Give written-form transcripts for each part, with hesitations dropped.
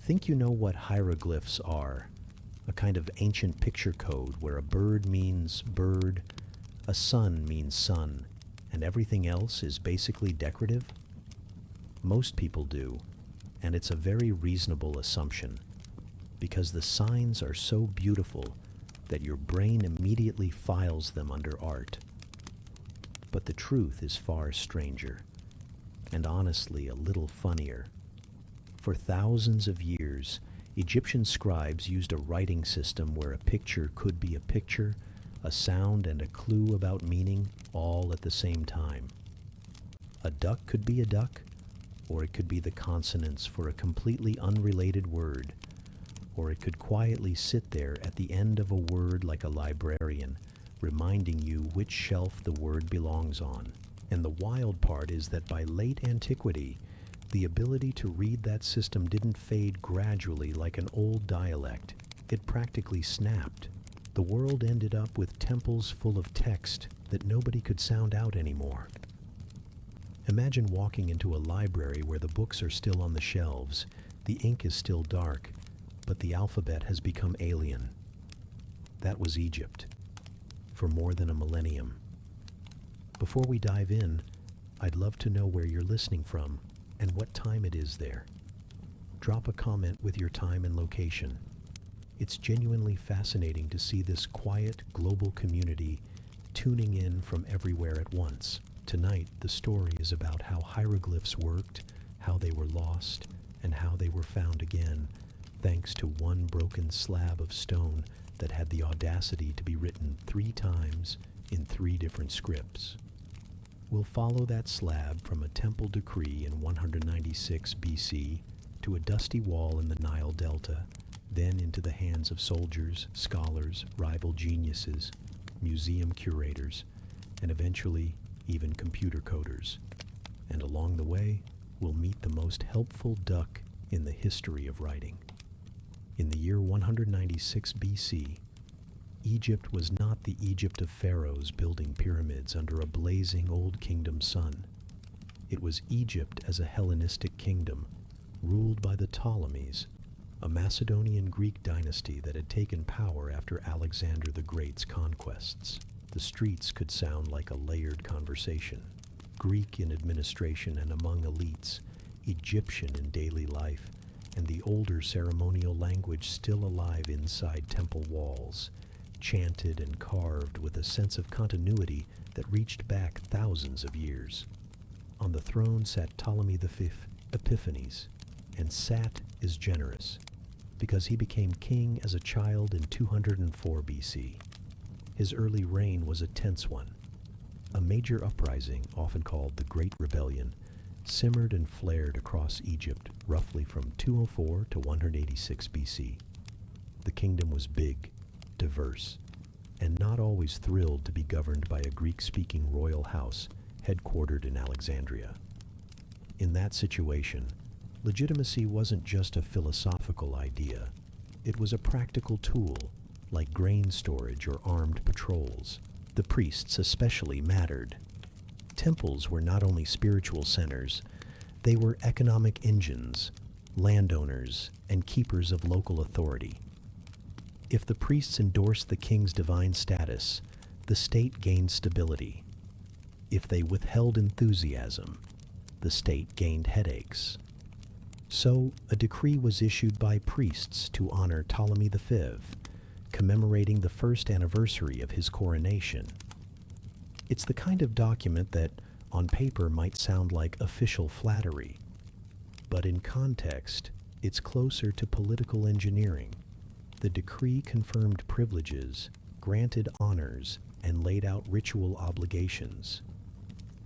Think you know what hieroglyphs are? A kind of ancient picture code where a bird means bird, a sun means sun, and everything else is basically decorative? Most people do, and it's a very reasonable assumption, because the signs are so beautiful that your brain immediately files them under art. But the truth is far stranger, and honestly a little funnier. For thousands of years, Egyptian scribes used a writing system where a picture could be a picture, a sound and a clue about meaning, all at the same time. A duck could be a duck, or it could be the consonants for a completely unrelated word, or it could quietly sit there at the end of a word like a librarian, reminding you which shelf the word belongs on. And the wild part is that by late antiquity, the ability to read that system didn't fade gradually like an old dialect. It practically snapped. The world ended up with temples full of text that nobody could sound out anymore. Imagine walking into a library where the books are still on the shelves, the ink is still dark, but the alphabet has become alien. That was Egypt, for more than a millennium. Before we dive in, I'd love to know where you're listening from and what time it is there. Drop a comment with your time and location. It's genuinely fascinating to see this quiet, global community tuning in from everywhere at once. Tonight, the story is about how hieroglyphs worked, how they were lost, and how they were found again, thanks to one broken slab of stone that had the audacity to be written 3 times in 3 different scripts. We'll follow that slab from a temple decree in 196 BC to a dusty wall in the Nile Delta, then into the hands of soldiers, scholars, rival geniuses, museum curators, and eventually even computer coders. And along the way, we'll meet the most helpful duck in the history of writing. In the year 196 BC, Egypt was not the Egypt of pharaohs building pyramids under a blazing old kingdom sun. It was Egypt as a Hellenistic kingdom, ruled by the Ptolemies, a Macedonian Greek dynasty that had taken power after Alexander the Great's conquests. The streets could sound like a layered conversation, Greek in administration and among elites, Egyptian in daily life, and the older ceremonial language still alive inside temple walls, chanted and carved with a sense of continuity that reached back thousands of years. On the throne sat Ptolemy V Epiphanes, and sat is generous, because he became king as a child in 204 BC. His early reign was a tense one. A major uprising, often called the Great Rebellion, simmered and flared across Egypt roughly from 204 to 186 BC. The kingdom was big, diverse, and not always thrilled to be governed by a Greek-speaking royal house headquartered in Alexandria. In that situation, legitimacy wasn't just a philosophical idea. It was a practical tool, like grain storage or armed patrols. The priests especially mattered. Temples were not only spiritual centers, they were economic engines, landowners, and keepers of local authority. If the priests endorsed the king's divine status, the state gained stability. If they withheld enthusiasm, the state gained headaches. So, a decree was issued by priests to honor Ptolemy V, commemorating the first anniversary of his coronation. It's the kind of document that, on paper, might sound like official flattery, but in context, it's closer to political engineering. The decree confirmed privileges, granted honors, and laid out ritual obligations.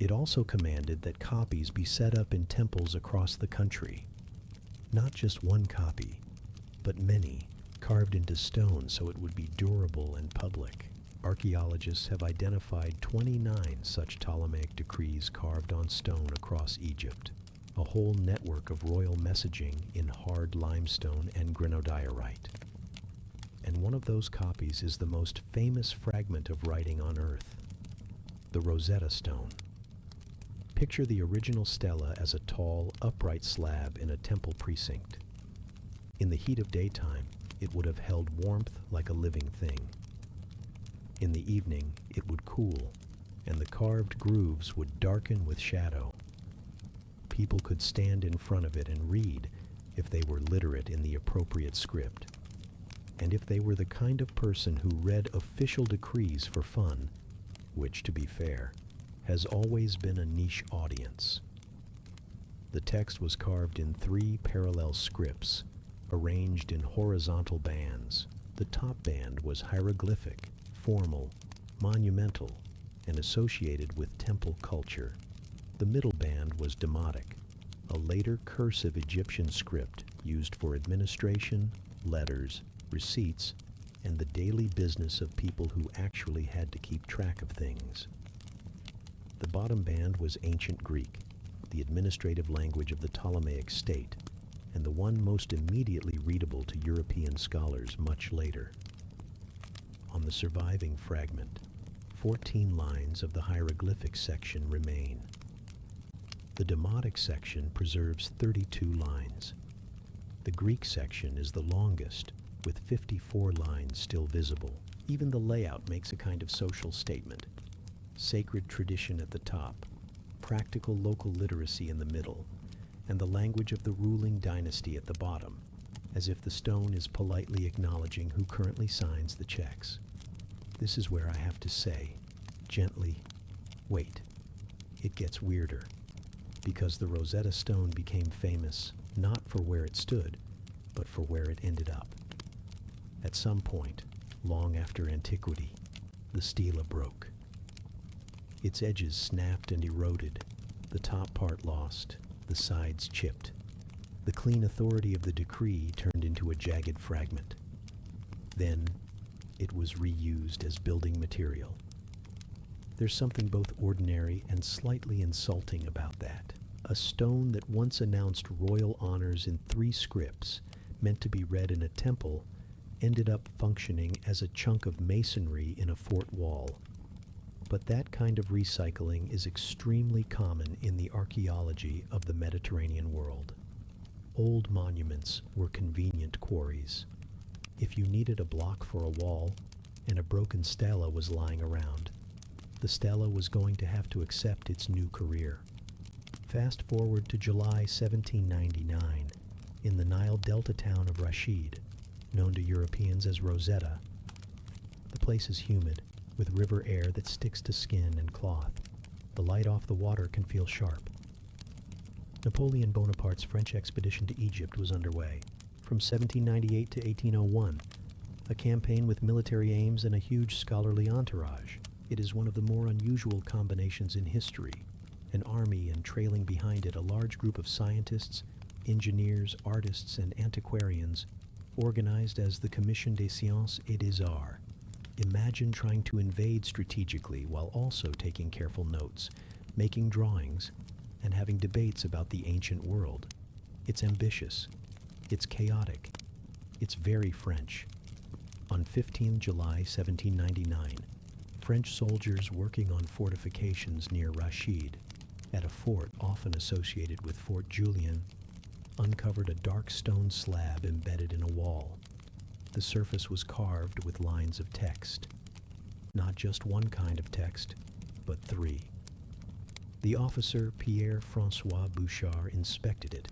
It also commanded that copies be set up in temples across the country. Not just one copy, but many, carved into stone so it would be durable and public. Archaeologists have identified 29 such Ptolemaic decrees carved on stone across Egypt, a whole network of royal messaging in hard limestone and granodiorite. And one of those copies is the most famous fragment of writing on Earth, the Rosetta Stone. Picture the original stela as a tall, upright slab in a temple precinct. In the heat of daytime, it would have held warmth like a living thing. In the evening, it would cool, and the carved grooves would darken with shadow. People could stand in front of it and read if they were literate in the appropriate script. And if they were the kind of person who read official decrees for fun, which, to be fair, has always been a niche audience. The text was carved in 3 parallel scripts, arranged in horizontal bands. The top band was hieroglyphic, formal, monumental, and associated with temple culture. The middle band was demotic, a later cursive Egyptian script used for administration, letters, receipts, and the daily business of people who actually had to keep track of things. The bottom band was ancient Greek, the administrative language of the Ptolemaic state, and the one most immediately readable to European scholars much later. On the surviving fragment, 14 lines of the hieroglyphic section remain. The demotic section preserves 32 lines. The Greek section is the longest, with 54 lines still visible. Even the layout makes a kind of social statement. Sacred tradition at the top, practical local literacy in the middle, and the language of the ruling dynasty at the bottom, as if the stone is politely acknowledging who currently signs the checks. This is where I have to say, gently, wait. It gets weirder, because the Rosetta Stone became famous not for where it stood, but for where it ended up. At some point, long after antiquity, the stela broke. Its edges snapped and eroded, the top part lost, the sides chipped. The clean authority of the decree turned into a jagged fragment. Then, it was reused as building material. There's something both ordinary and slightly insulting about that. A stone that once announced royal honors in 3 scripts, meant to be read in a temple, ended up functioning as a chunk of masonry in a fort wall. But that kind of recycling is extremely common in the archaeology of the Mediterranean world. Old monuments were convenient quarries. If you needed a block for a wall and a broken stela was lying around, the stela was going to have to accept its new career. Fast forward to July 1799, in the Nile Delta town of Rashid, known to Europeans as Rosetta. The place is humid, with river air that sticks to skin and cloth. The light off the water can feel sharp. Napoleon Bonaparte's French expedition to Egypt was underway, from 1798 to 1801, a campaign with military aims and a huge scholarly entourage. It is one of the more unusual combinations in history, an army and trailing behind it a large group of scientists, engineers, artists, and antiquarians, organized as the Commission des Sciences et des Arts. Imagine trying to invade strategically while also taking careful notes, making drawings, and having debates about the ancient world. It's ambitious. It's chaotic. It's very French. On 15 July 1799, French soldiers working on fortifications near Rashid, at a fort often associated with Fort Julian, uncovered a dark stone slab embedded in a wall. The surface was carved with lines of text. Not just one kind of text, but 3. The officer Pierre-François Bouchard inspected it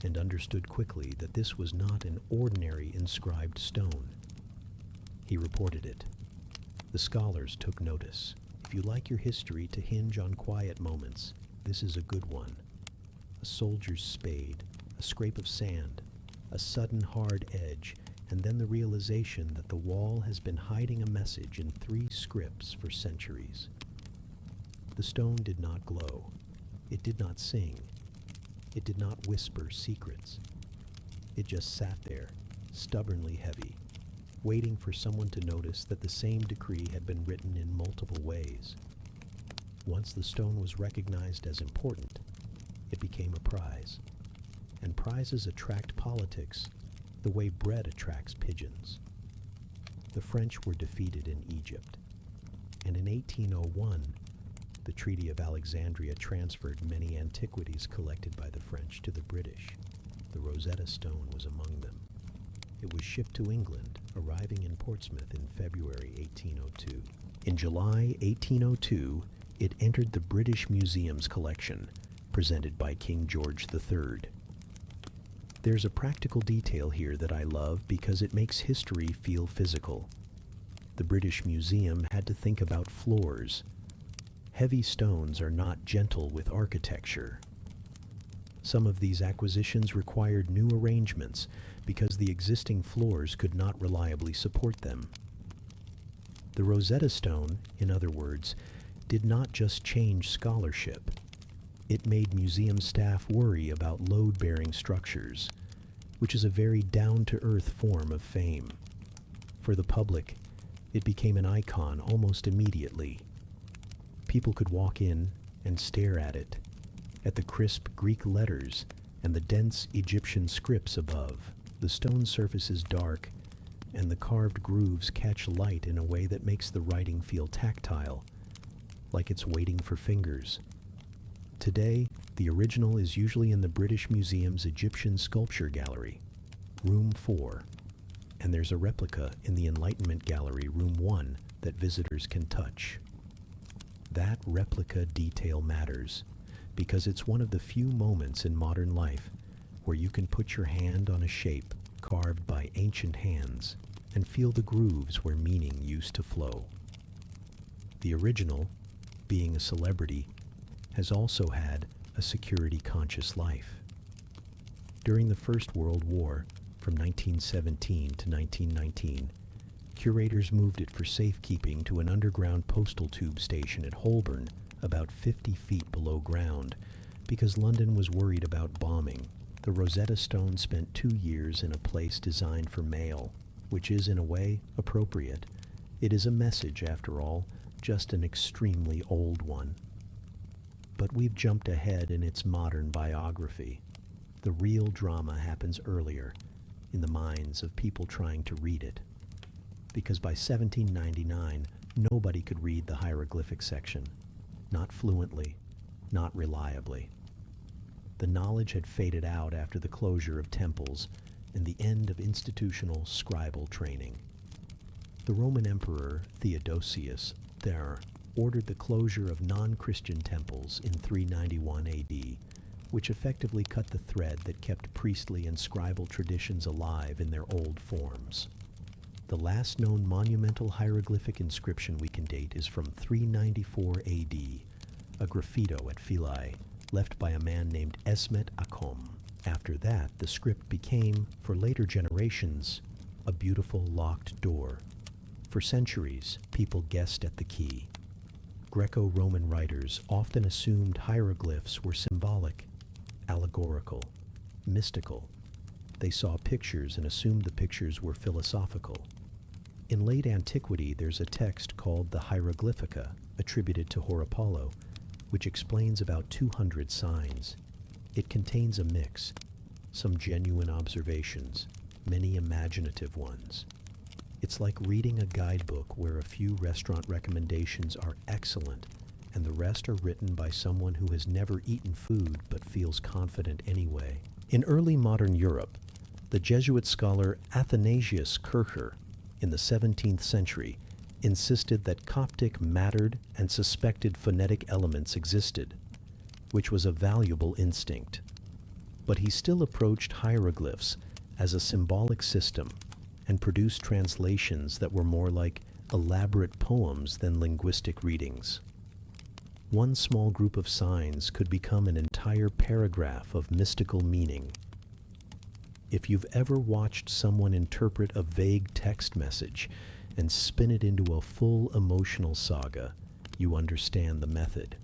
and understood quickly that this was not an ordinary inscribed stone. He reported it. The scholars took notice. If you like your history to hinge on quiet moments, this is a good one. A soldier's spade, a scrape of sand, a sudden hard edge, and then the realization that the wall has been hiding a message in 3 scripts for centuries. The stone did not glow. It did not sing. It did not whisper secrets. It just sat there, stubbornly heavy, waiting for someone to notice that the same decree had been written in multiple ways. Once the stone was recognized as important, it became a prize. And prizes attract politics the way bread attracts pigeons. The French were defeated in Egypt, and in 1801, the Treaty of Alexandria transferred many antiquities collected by the French to the British. The Rosetta Stone was among them. It was shipped to England, arriving in Portsmouth in February 1802. In July 1802, it entered the British Museum's collection, presented by King George III. There's a practical detail here that I love because it makes history feel physical. The British Museum had to think about floors. Heavy stones are not gentle with architecture. Some of these acquisitions required new arrangements because the existing floors could not reliably support them. The Rosetta Stone, in other words, did not just change scholarship. It made museum staff worry about load-bearing structures, which is a very down-to-earth form of fame. For the public, it became an icon almost immediately. People could walk in and stare at it, at the crisp Greek letters and the dense Egyptian scripts above. The stone surface is dark, and the carved grooves catch light in a way that makes the writing feel tactile, like it's waiting for fingers. Today, the original is usually in the British Museum's Egyptian Sculpture Gallery, Room 4, and there's a replica in the Enlightenment Gallery, Room 1, that visitors can touch. That replica detail matters, because it's one of the few moments in modern life where you can put your hand on a shape carved by ancient hands and feel the grooves where meaning used to flow. The original, being a celebrity, has also had a security-conscious life. During the First World War, from 1917 to 1919, curators moved it for safekeeping to an underground postal tube station at Holborn, about 50 feet below ground, because London was worried about bombing. The Rosetta Stone spent 2 years in a place designed for mail, which is in a way appropriate. It is a message, after all, just an extremely old one. But we've jumped ahead in its modern biography. The real drama happens earlier, in the minds of people trying to read it. Because by 1799, nobody could read the hieroglyphic section. Not fluently, not reliably. The knowledge had faded out after the closure of temples and the end of institutional scribal training. The Roman Emperor Theodosius there ordered the closure of non-Christian temples in 391 AD, which effectively cut the thread that kept priestly and scribal traditions alive in their old forms. The last known monumental hieroglyphic inscription we can date is from 394 AD, a graffito at Philae, left by a man named Esmet Akom. After that, the script became, for later generations, a beautiful locked door. For centuries, people guessed at the key. Greco-Roman writers often assumed hieroglyphs were symbolic, allegorical, mystical. They saw pictures and assumed the pictures were philosophical. In late antiquity, there's a text called the Hieroglyphica, attributed to Horapollo, which explains about 200 signs. It contains a mix, some genuine observations, many imaginative ones. It's like reading a guidebook where a few restaurant recommendations are excellent and the rest are written by someone who has never eaten food but feels confident anyway. In early modern Europe, the Jesuit scholar Athanasius Kircher, in the 17th century, insisted that Coptic mattered and suspected phonetic elements existed, which was a valuable instinct. But he still approached hieroglyphs as a symbolic system and produced translations that were more like elaborate poems than linguistic readings. One small group of signs could become an entire paragraph of mystical meaning. If you've ever watched someone interpret a vague text message and spin it into a full emotional saga, you understand the method.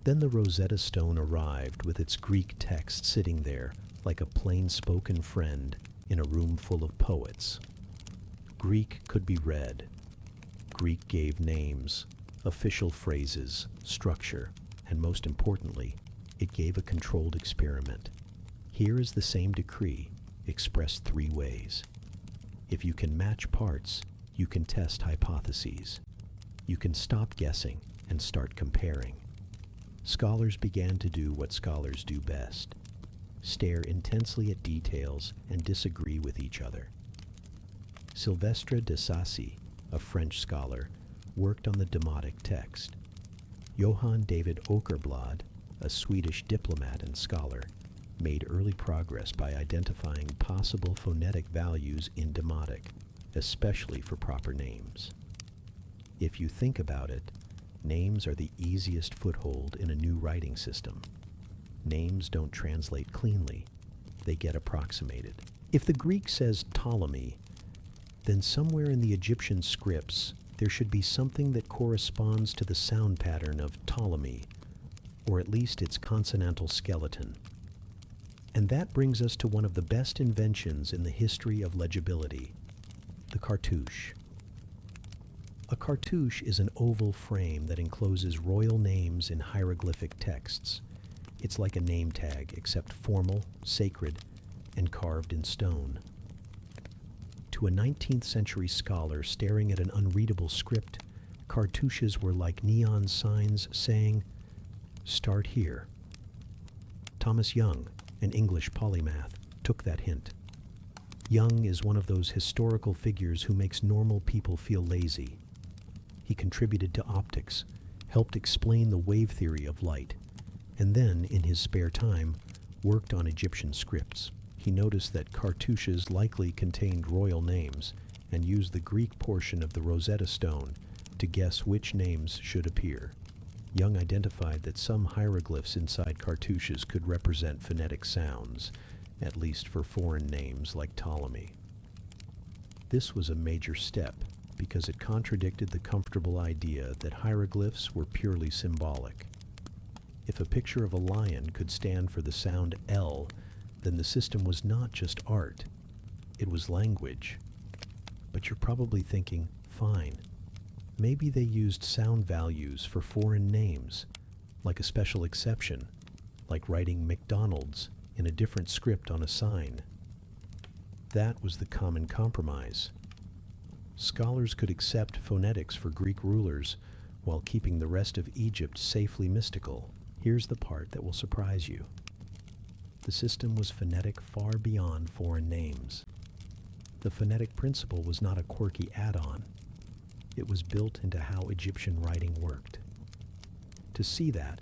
Then the Rosetta Stone arrived with its Greek text sitting there like a plain-spoken friend in a room full of poets. Greek could be read. Greek gave names, official phrases, structure, and most importantly, it gave a controlled experiment. Here is the same decree, expressed 3 ways. If you can match parts, you can test hypotheses. You can stop guessing and start comparing. Scholars began to do what scholars do best. stare intensely at details, and disagree with each other. Sylvestre de Sacy, a French scholar, worked on the demotic text. Johann David Åkerblad, a Swedish diplomat and scholar, made early progress by identifying possible phonetic values in demotic, especially for proper names. If you think about it, names are the easiest foothold in a new writing system. Names don't translate cleanly, they get approximated. If the Greek says Ptolemy, then somewhere in the Egyptian scripts there should be something that corresponds to the sound pattern of Ptolemy, or at least its consonantal skeleton. And that brings us to one of the best inventions in the history of legibility, the cartouche. A cartouche is an oval frame that encloses royal names in hieroglyphic texts. It's like a name tag, except formal, sacred, and carved in stone. To a 19th century scholar staring at an unreadable script, cartouches were like neon signs saying, "Start here." Thomas Young, an English polymath, took that hint. Young is one of those historical figures who makes normal people feel lazy. He contributed to optics, helped explain the wave theory of light, and then, in his spare time, worked on Egyptian scripts. He noticed that cartouches likely contained royal names and used the Greek portion of the Rosetta Stone to guess which names should appear. Young identified that some hieroglyphs inside cartouches could represent phonetic sounds, at least for foreign names like Ptolemy. This was a major step because it contradicted the comfortable idea that hieroglyphs were purely symbolic. If a picture of a lion could stand for the sound L, then the system was not just art, it was language. But you're probably thinking, fine, maybe they used sound values for foreign names, like a special exception, like writing McDonald's in a different script on a sign. That was the common compromise. Scholars could accept phonetics for Greek rulers while keeping the rest of Egypt safely mystical. Here's the part that will surprise you. The system was phonetic far beyond foreign names. The phonetic principle was not a quirky add-on. It was built into how Egyptian writing worked. To see that,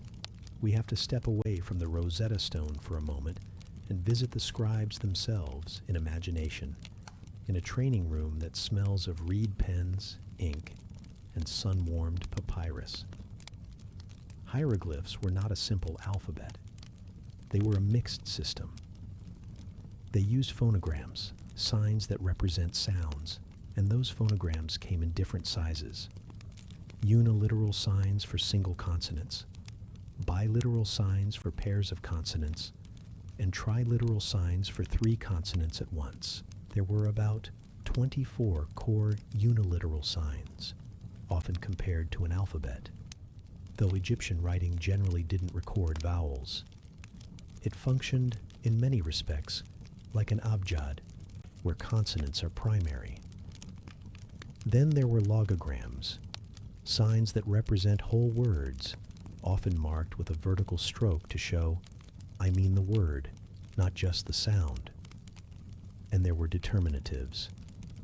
we have to step away from the Rosetta Stone for a moment and visit the scribes themselves in imagination, in a training room that smells of reed pens, ink, and sun-warmed papyrus. Hieroglyphs were not a simple alphabet. They were a mixed system. They used phonograms, signs that represent sounds, and those phonograms came in different sizes. Uniliteral signs for single consonants, biliteral signs for pairs of consonants, and triliteral signs for 3 consonants at once. There were about 24 core uniliteral signs, often compared to an alphabet, though Egyptian writing generally didn't record vowels. It functioned, in many respects, like an abjad, where consonants are primary. Then there were logograms, signs that represent whole words, often marked with a vertical stroke to show, I mean the word, not just the sound. And there were determinatives,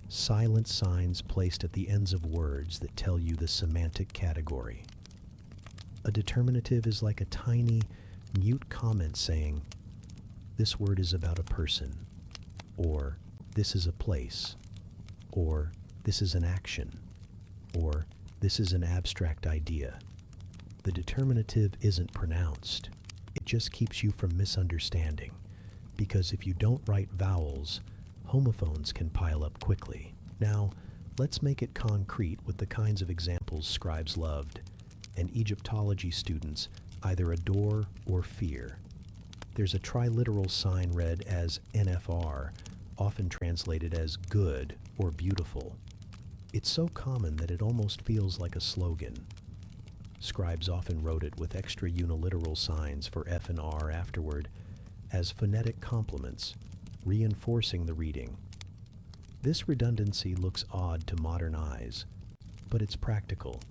silent signs placed at the ends of words that tell you the semantic category. A determinative is like a tiny, mute comment saying, this word is about a person, or this is a place, or this is an action, or this is an abstract idea. The determinative isn't pronounced. It just keeps you from misunderstanding, because if you don't write vowels, homophones can pile up quickly. Now, let's make it concrete with the kinds of examples scribes loved, and Egyptology students either adore or fear. There's a triliteral sign read as NFR, often translated as good or beautiful. It's so common that it almost feels like a slogan. Scribes often wrote it with extra uniliteral signs for F and R afterward as phonetic complements, reinforcing the reading. This redundancy looks odd to modern eyes, but it's practical.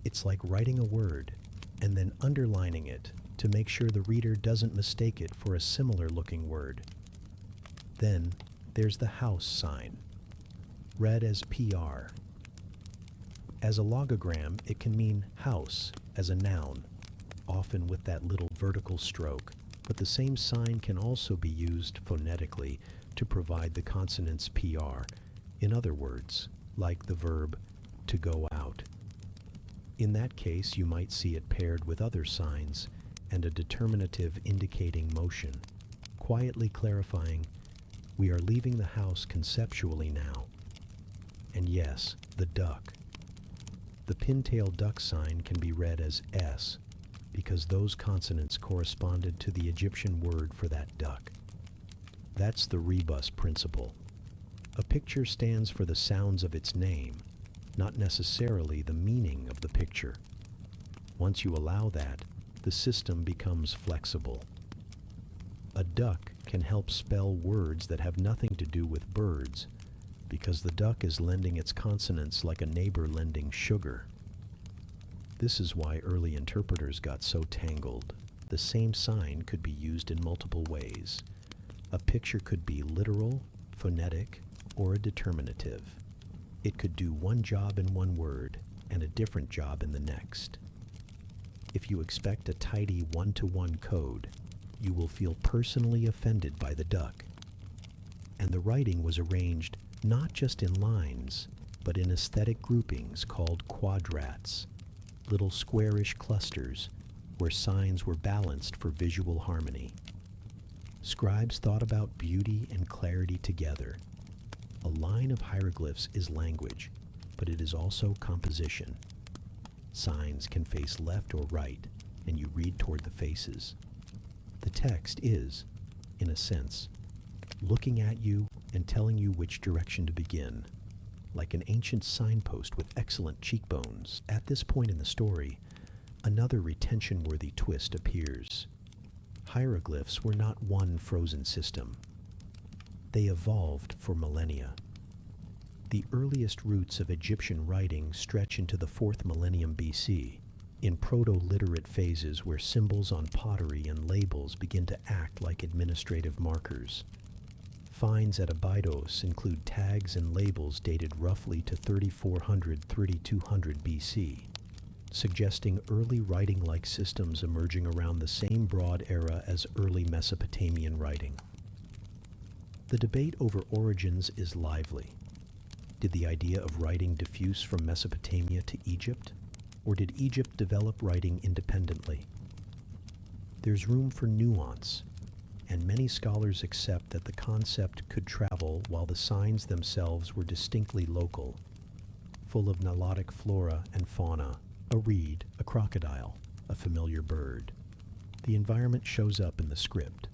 It's like writing a word and then underlining it to make sure the reader doesn't mistake it for a similar-looking word. Then there's the house sign, read as PR. As a logogram, it can mean house as a noun, often with that little vertical stroke, but the same sign can also be used phonetically to provide the consonants PR, in other words, like the verb to go out. In that case, you might see it paired with other signs and a determinative indicating motion, quietly clarifying, we are leaving the house conceptually now. And yes, the duck. The pintail duck sign can be read as S because those consonants corresponded to the Egyptian word for that duck. That's the rebus principle. A picture stands for the sounds of its name, not necessarily the meaning of the picture. Once you allow that, the system becomes flexible. A duck can help spell words that have nothing to do with birds, because the duck is lending its consonants like a neighbor lending sugar. This is why early interpreters got so tangled. The same sign could be used in multiple ways. A picture could be literal, phonetic, or a determinative. It could do one job in one word and a different job in the next. If you expect a tidy one-to-one code, you will feel personally offended by the duck. And the writing was arranged not just in lines, but in aesthetic groupings called quadrats, little squarish clusters where signs were balanced for visual harmony. Scribes thought about beauty and clarity together. A line of hieroglyphs is language, but it is also composition. Signs can face left or right, and you read toward the faces. The text is, in a sense, looking at you and telling you which direction to begin, like an ancient signpost with excellent cheekbones. At this point in the story, another retention-worthy twist appears. Hieroglyphs were not one frozen system. They evolved for millennia. The earliest roots of Egyptian writing stretch into the 4th millennium BC, in proto-literate phases where symbols on pottery and labels begin to act like administrative markers. Finds at Abydos include tags and labels dated roughly to 3400-3200 BC, suggesting early writing-like systems emerging around the same broad era as early Mesopotamian writing. The debate over origins is lively. Did the idea of writing diffuse from Mesopotamia to Egypt, or did Egypt develop writing independently? There's room for nuance, and many scholars accept that the concept could travel while the signs themselves were distinctly local, full of nilotic flora and fauna, a reed, a crocodile, a familiar bird. The environment shows up in the script.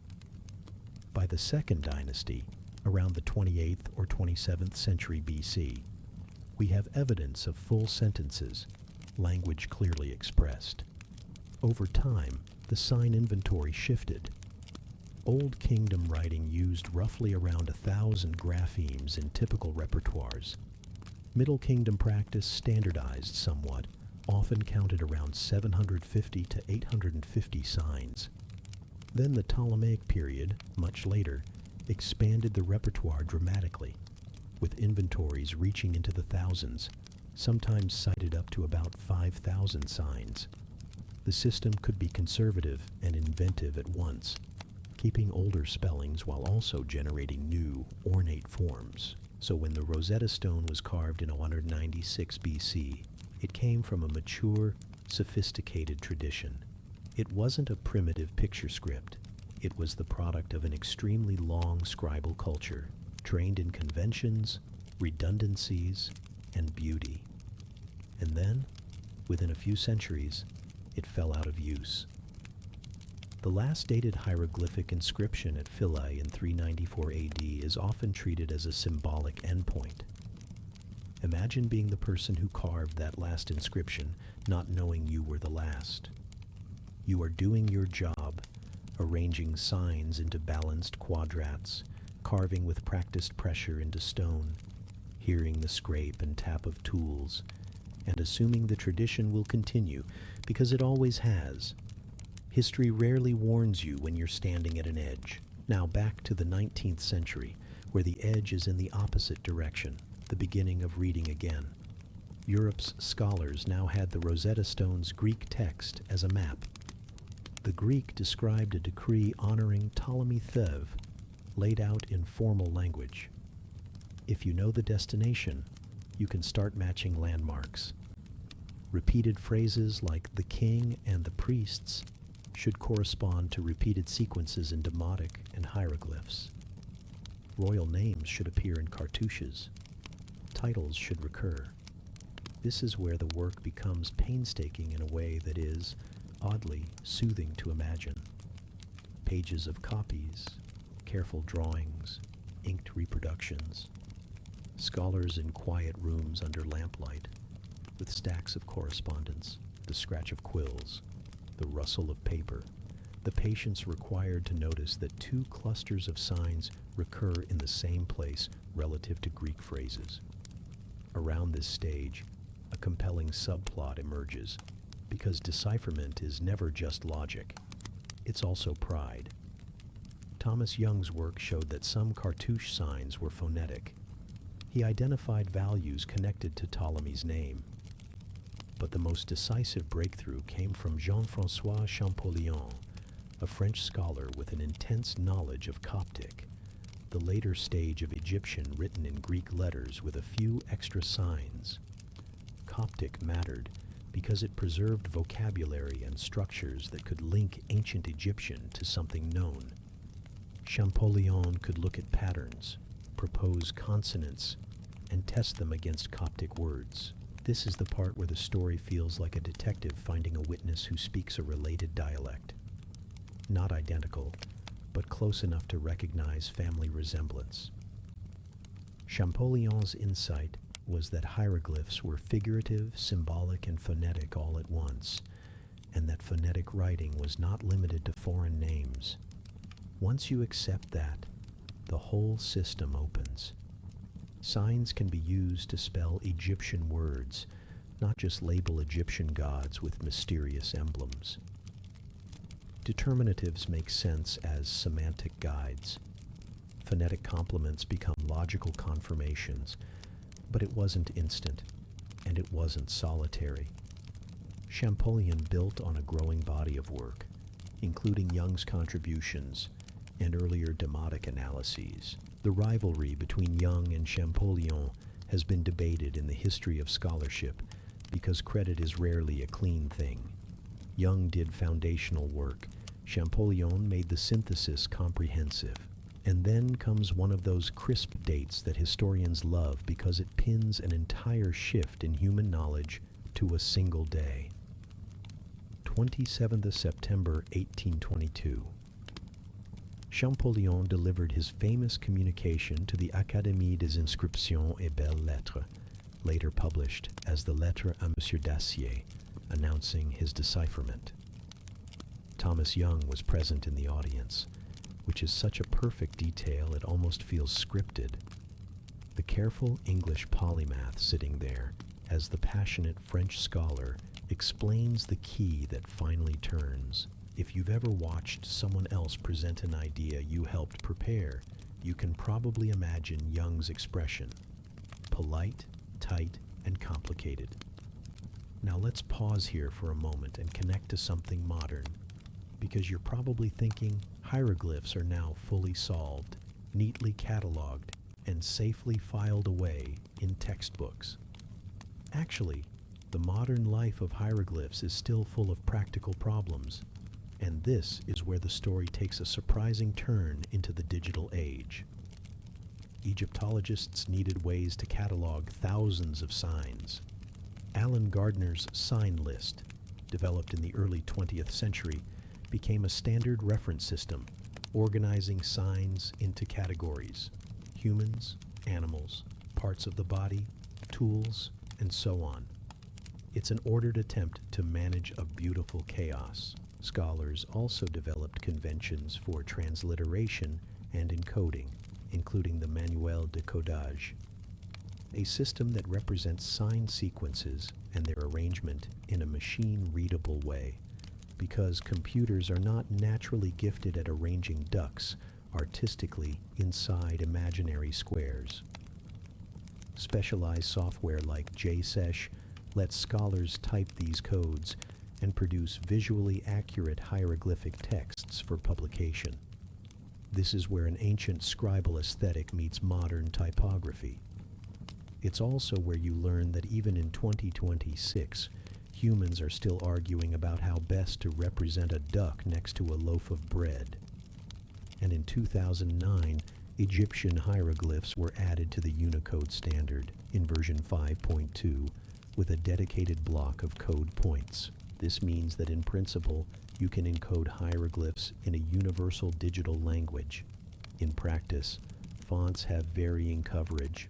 By the Second Dynasty, around the 28th or 27th century BC, we have evidence of full sentences, language clearly expressed. Over time, the sign inventory shifted. Old Kingdom writing used roughly around 1,000 graphemes in typical repertoires. Middle Kingdom practice standardized somewhat, often counted around 750 to 850 signs. Then the Ptolemaic period, much later, expanded the repertoire dramatically, with inventories reaching into the thousands, sometimes cited up to about 5,000 signs. The system could be conservative and inventive at once, keeping older spellings while also generating new, ornate forms. So when the Rosetta Stone was carved in 196 BC, it came from a mature, sophisticated tradition. It wasn't a primitive picture script. It was the product of an extremely long scribal culture, trained in conventions, redundancies, and beauty. And then, within a few centuries, it fell out of use. The last dated hieroglyphic inscription at Philae in 394 AD is often treated as a symbolic endpoint. Imagine being the person who carved that last inscription, not knowing you were the last. You are doing your job, arranging signs into balanced quadrats, carving with practiced pressure into stone, hearing the scrape and tap of tools, and assuming the tradition will continue, because it always has. History rarely warns you when you're standing at an edge. Now back to the 19th century, where the edge is in the opposite direction, the beginning of reading again. Europe's scholars now had the Rosetta Stone's Greek text as a map. The Greek described a decree honoring Ptolemy Thebe, laid out in formal language. If you know the destination, you can start matching landmarks. Repeated phrases like the king and the priests should correspond to repeated sequences in demotic and hieroglyphs. Royal names should appear in cartouches. Titles should recur. This is where the work becomes painstaking in a way that is, oddly, soothing to imagine. Pages of copies, careful drawings, inked reproductions. Scholars in quiet rooms under lamplight, with stacks of correspondence, the scratch of quills, the rustle of paper, the patience required to notice that two clusters of signs recur in the same place relative to Greek phrases. Around this stage, a compelling subplot emerges, because decipherment is never just logic. It's also pride. Thomas Young's work showed that some cartouche signs were phonetic. He identified values connected to Ptolemy's name. But the most decisive breakthrough came from Jean-François Champollion, a French scholar with an intense knowledge of Coptic, the later stage of Egyptian written in Greek letters with a few extra signs. Coptic mattered because it preserved vocabulary and structures that could link ancient Egyptian to something known. Champollion could look at patterns, propose consonants, and test them against Coptic words. This is the part where the story feels like a detective finding a witness who speaks a related dialect. Not identical, but close enough to recognize family resemblance. Champollion's insight was that hieroglyphs were figurative, symbolic, and phonetic all at once, and that phonetic writing was not limited to foreign names. Once you accept that, the whole system opens. Signs can be used to spell Egyptian words, not just label Egyptian gods with mysterious emblems. Determinatives make sense as semantic guides. Phonetic complements become logical confirmations, but it wasn't instant, and it wasn't solitary. Champollion built on a growing body of work, including Young's contributions and earlier demotic analyses. The rivalry between Young and Champollion has been debated in the history of scholarship because credit is rarely a clean thing. Young did foundational work. Champollion made the synthesis comprehensive. And then comes one of those crisp dates that historians love because it pins an entire shift in human knowledge to a single day. 27th of September, 1822. Champollion delivered his famous communication to the Académie des Inscriptions et Belles-Lettres, later published as the Lettre à Monsieur Dacier, announcing his decipherment. Thomas Young was present in the audience, which is such a perfect detail it almost feels scripted. The careful English polymath sitting there, as the passionate French scholar, explains the key that finally turns. If you've ever watched someone else present an idea you helped prepare, you can probably imagine Young's expression. Polite, tight, and complicated. Now let's pause here for a moment and connect to something modern, because you're probably thinking hieroglyphs are now fully solved, neatly cataloged, and safely filed away in textbooks. Actually, the modern life of hieroglyphs is still full of practical problems, and this is where the story takes a surprising turn into the digital age. Egyptologists needed ways to catalog thousands of signs. Alan Gardner's sign list, developed in the early 20th century, became a standard reference system, organizing signs into categories: humans, animals, parts of the body, tools, and so on. It's an ordered attempt to manage a beautiful chaos. Scholars also developed conventions for transliteration and encoding, including the Manuel de Codage, a system that represents sign sequences and their arrangement in a machine-readable way. because computers are not naturally gifted at arranging ducks artistically inside imaginary squares. Specialized software like JSesh lets scholars type these codes and produce visually accurate hieroglyphic texts for publication. This is where an ancient scribal aesthetic meets modern typography. It's also where you learn that even in 2026, humans are still arguing about how best to represent a duck next to a loaf of bread. And in 2009, Egyptian hieroglyphs were added to the Unicode standard in version 5.2 with a dedicated block of code points. This means that in principle, you can encode hieroglyphs in a universal digital language. In practice, fonts have varying coverage.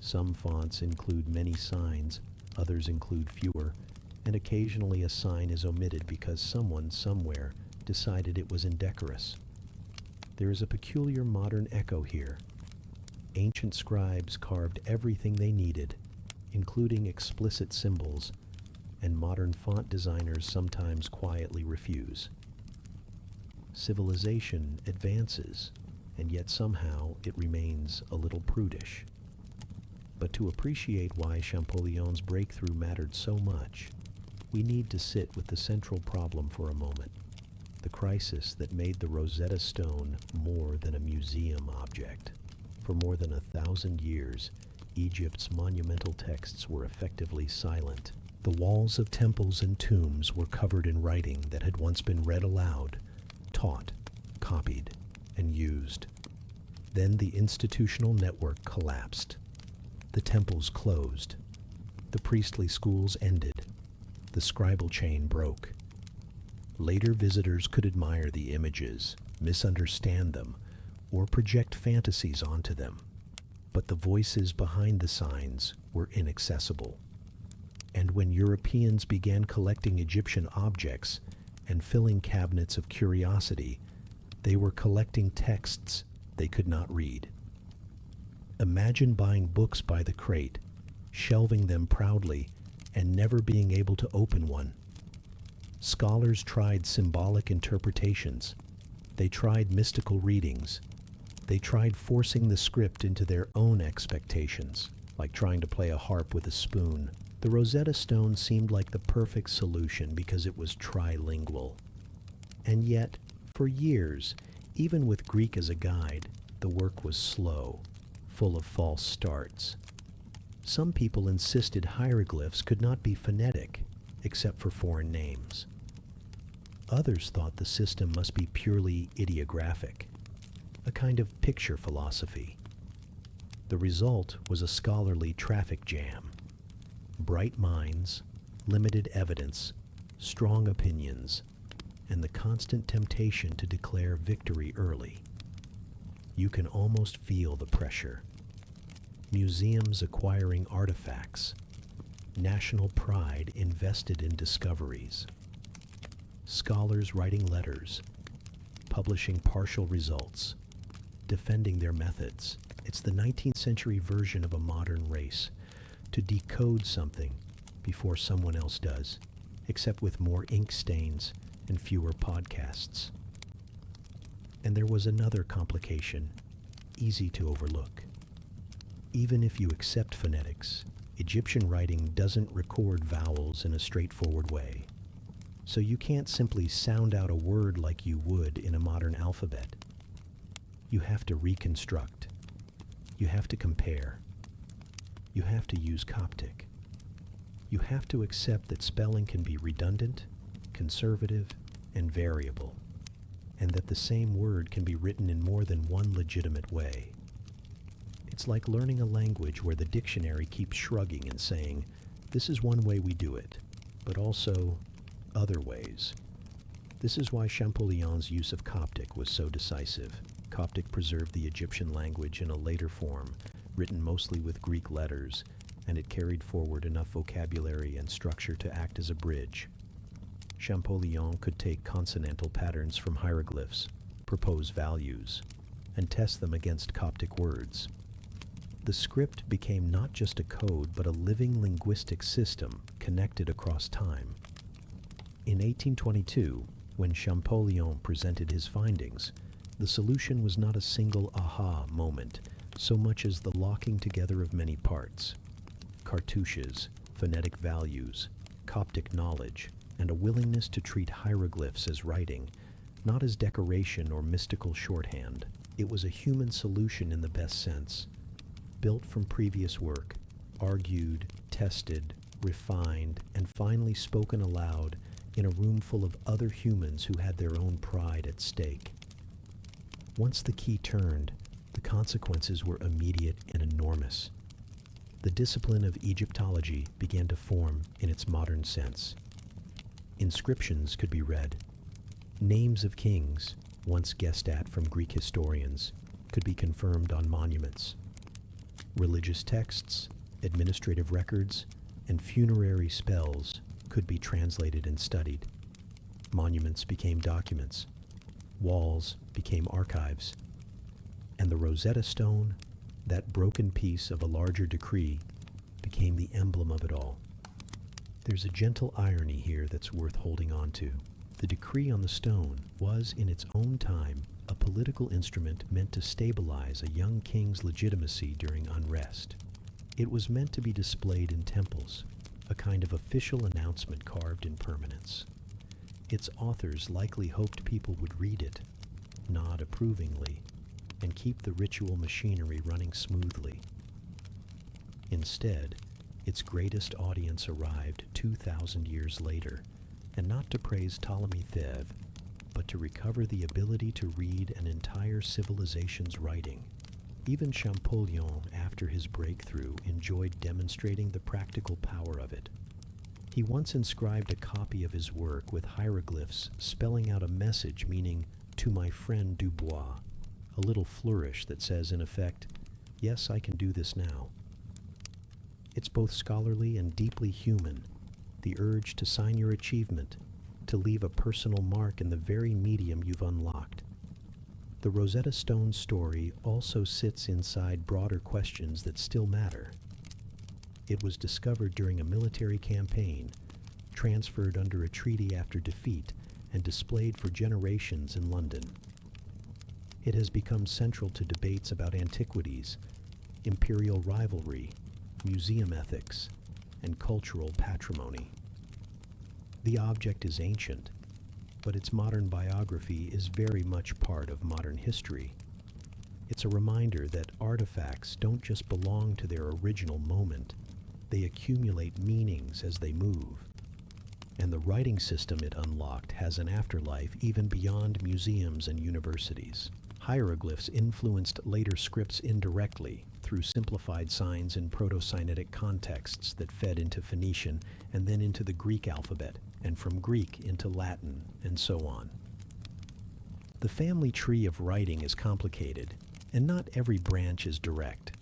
Some fonts include many signs, others include fewer, and occasionally a sign is omitted because someone somewhere decided it was indecorous. There is a peculiar modern echo here. Ancient scribes carved everything they needed, including explicit symbols, and modern font designers sometimes quietly refuse. Civilization advances, and yet somehow it remains a little prudish. But to appreciate why Champollion's breakthrough mattered so much, we need to sit with the central problem for a moment. The crisis that made the Rosetta Stone more than a museum object. For more than 1,000 years, Egypt's monumental texts were effectively silent. The walls of temples and tombs were covered in writing that had once been read aloud, taught, copied, and used. Then the institutional network collapsed. The temples closed. The priestly schools ended. The scribal chain broke. Later visitors could admire the images, misunderstand them, or project fantasies onto them. But the voices behind the signs were inaccessible. And when Europeans began collecting Egyptian objects and filling cabinets of curiosity, they were collecting texts they could not read. Imagine buying books by the crate, shelving them proudly, and never being able to open one. Scholars tried symbolic interpretations. They tried mystical readings. They tried forcing the script into their own expectations, like trying to play a harp with a spoon. The Rosetta Stone seemed like the perfect solution because it was trilingual. And yet, for years, even with Greek as a guide, the work was slow, full of false starts. Some people insisted hieroglyphs could not be phonetic, except for foreign names. Others thought the system must be purely ideographic, a kind of picture philosophy. The result was a scholarly traffic jam. Bright minds, limited evidence, strong opinions, and the constant temptation to declare victory early. You can almost feel the pressure. Museums acquiring artifacts, national pride invested in discoveries, scholars writing letters, publishing partial results, defending their methods. It's the 19th century version of a modern race, to decode something before someone else does, except with more ink stains and fewer podcasts. And there was another complication, easy to overlook. Even if you accept phonetics, Egyptian writing doesn't record vowels in a straightforward way. So you can't simply sound out a word like you would in a modern alphabet. You have to reconstruct. You have to compare. You have to use Coptic. You have to accept that spelling can be redundant, conservative, and variable, and that the same word can be written in more than one legitimate way. It's like learning a language where the dictionary keeps shrugging and saying, this is one way we do it, but also other ways. This is why Champollion's use of Coptic was so decisive. Coptic preserved the Egyptian language in a later form, written mostly with Greek letters, and it carried forward enough vocabulary and structure to act as a bridge. Champollion could take consonantal patterns from hieroglyphs, propose values, and test them against Coptic words. The script became not just a code, but a living linguistic system connected across time. In 1822, When Champollion presented his findings, the solution was not a single aha moment, so much as the locking together of many parts: cartouches, phonetic values, Coptic knowledge, and a willingness to treat hieroglyphs as writing, not as decoration or mystical shorthand. It was a human solution in the best sense, built from previous work, argued, tested, refined, and finally spoken aloud in a room full of other humans who had their own pride at stake. Once the key turned, the consequences were immediate and enormous. The discipline of Egyptology began to form in its modern sense. Inscriptions could be read. Names of kings, once guessed at from Greek historians, could be confirmed on monuments. Religious texts, administrative records, and funerary spells could be translated and studied. Monuments became documents. Walls became archives. And the Rosetta Stone, that broken piece of a larger decree, became the emblem of it all. There's a gentle irony here that's worth holding on to. The decree on the stone was, in its own time, a political instrument meant to stabilize a young king's legitimacy during unrest. It was meant to be displayed in temples, a kind of official announcement carved in permanence. Its authors likely hoped people would read it, nod approvingly, and keep the ritual machinery running smoothly. Instead, its greatest audience arrived 2,000 years later, and not to praise Ptolemy Thebe, but to recover the ability to read an entire civilization's writing. Even Champollion, after his breakthrough, enjoyed demonstrating the practical power of it. He once inscribed a copy of his work with hieroglyphs spelling out a message meaning, "To my friend Dubois," a little flourish that says, in effect, "Yes, I can do this now." It's both scholarly and deeply human, the urge to sign your achievement, to leave a personal mark in the very medium you've unlocked. The Rosetta Stone story also sits inside broader questions that still matter. It was discovered during a military campaign, transferred under a treaty after defeat, and displayed for generations in London. It has become central to debates about antiquities, imperial rivalry, museum ethics, and cultural patrimony. The object is ancient, but its modern biography is very much part of modern history. It's a reminder that artifacts don't just belong to their original moment, they accumulate meanings as they move. And the writing system it unlocked has an afterlife even beyond museums and universities. Hieroglyphs influenced later scripts indirectly through simplified signs in Proto-Sinaitic contexts that fed into Phoenician and then into the Greek alphabet, and from Greek into Latin, and so on. The family tree of writing is complicated, and not every branch is direct.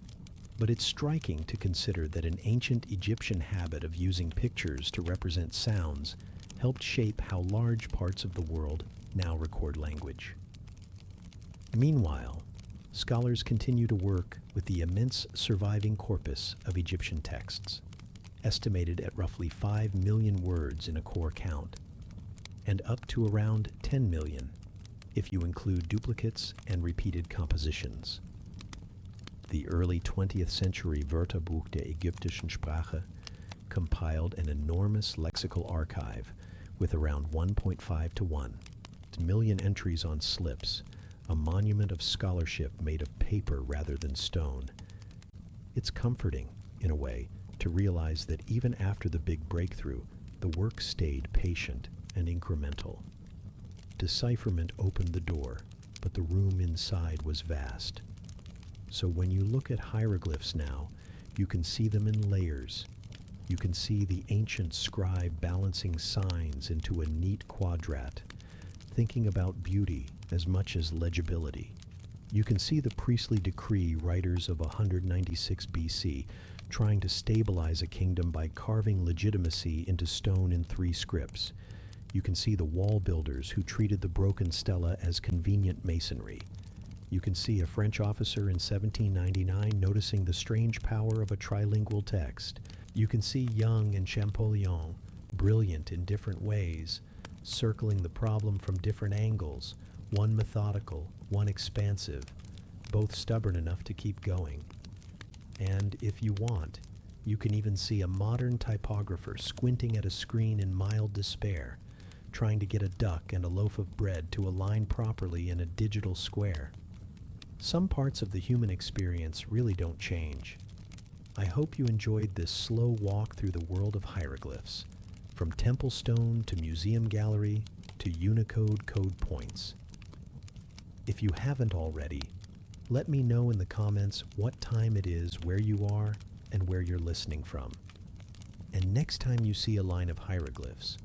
But it's striking to consider that an ancient Egyptian habit of using pictures to represent sounds helped shape how large parts of the world now record language. Meanwhile, scholars continue to work with the immense surviving corpus of Egyptian texts, estimated at roughly 5 million words in a core count, and up to around 10 million if you include duplicates and repeated compositions. The early 20th century Wörterbuch der ägyptischen Sprache compiled an enormous lexical archive with around 1.5 to 1 million entries on slips, a monument of scholarship made of paper rather than stone. It's comforting, in a way, to realize that even after the big breakthrough, the work stayed patient and incremental. Decipherment opened the door, but the room inside was vast. So when you look at hieroglyphs now, you can see them in layers. You can see the ancient scribe balancing signs into a neat quadrat, thinking about beauty as much as legibility. You can see the priestly decree writers of 196 BC trying to stabilize a kingdom by carving legitimacy into stone in 3 scripts. You can see the wall builders who treated the broken stela as convenient masonry. You can see a French officer in 1799 noticing the strange power of a trilingual text. You can see Young and Champollion, brilliant in different ways, circling the problem from different angles, one methodical, one expansive, both stubborn enough to keep going. And if you want, you can even see a modern typographer squinting at a screen in mild despair, trying to get a duck and a loaf of bread to align properly in a digital square. Some parts of the human experience really don't change. I hope you enjoyed this slow walk through the world of hieroglyphs, from temple stone to museum gallery to Unicode code points. If you haven't already, let me know in the comments what time it is, where you are, and where you're listening from. And next time you see a line of hieroglyphs,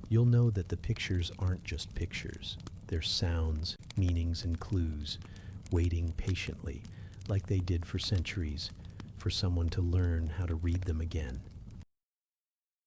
you'll know that the pictures aren't just pictures. They're sounds, meanings, and clues, waiting patiently, like they did for centuries, for someone to learn how to read them again.